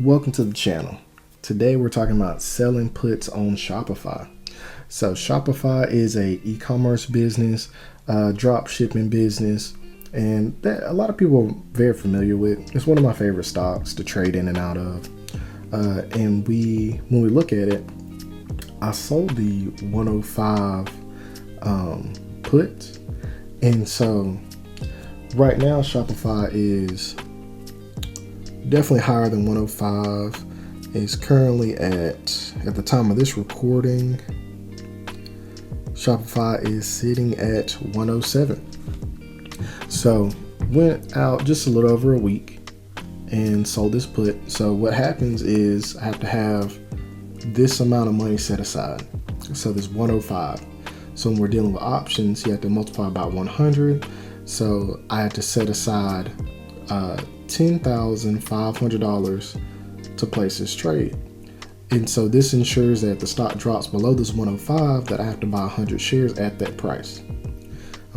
Welcome to the channel. Today we're talking about selling puts on Shopify. So Shopify is a e-commerce business, drop shipping business, and that a lot of people are very familiar with. It's one of my favorite stocks to trade in and out of. And when we look at it, I sold the 105 put, and so right now Shopify is definitely higher than 105. It's currently at the time of this recording, Shopify is sitting at 107. So went out just a little over a week and sold this put. So what happens is I have to have this amount of money set aside. So there's 105. So when we're dealing with options, you have to multiply by 100. So I have to set aside $10,500 to place this trade. And so this ensures that if the stock drops below this 105, that I have to buy 100 shares at that price.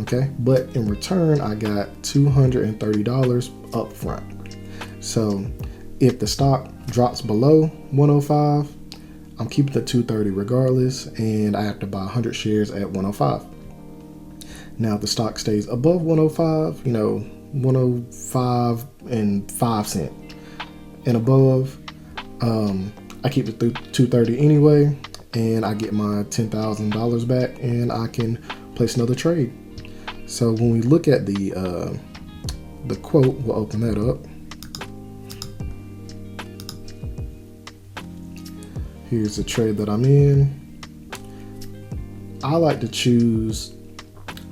Okay, but in return, I got $230 up front. So if the stock drops below 105, I'm keeping the $230 regardless, and I have to buy 100 shares at 105. Now if the stock stays above 105, 105 and 5 cents and above, I keep the $230 anyway, and I get my $10,000 back, and I can place another trade. So when we look at the quote, we'll open that up. Here's the trade that I'm in. I like to choose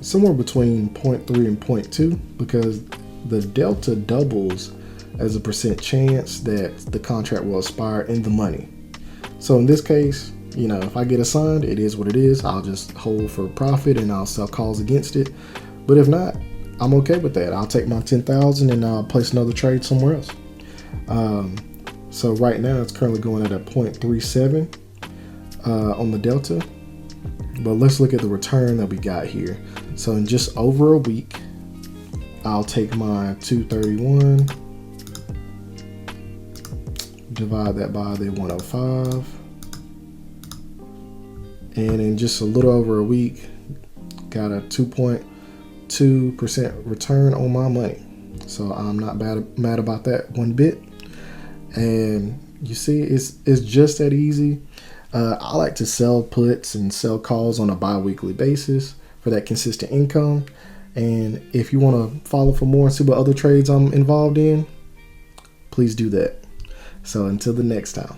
somewhere between 0.3 and 0.2 because the delta doubles as a percent chance that the contract will expire in the money. So in this case, if I get assigned, it is what it is. I'll just hold for profit and I'll sell calls against it. But if not, I'm okay with that. I'll take my 10,000 and I'll place another trade somewhere else. So right now it's currently going at a 0.37 on the delta. But let's look at the return that we got here. So in just over a week, I'll take my 231, divide that by the 105, and in just a little over a week, got a 2.2% return on my money. So I'm not mad about that one bit. And you see, it's just that easy. I like to sell puts and sell calls on a bi-weekly basis for that consistent income. And if you want to follow for more and see what other trades I'm involved in, please do that. So until the next time.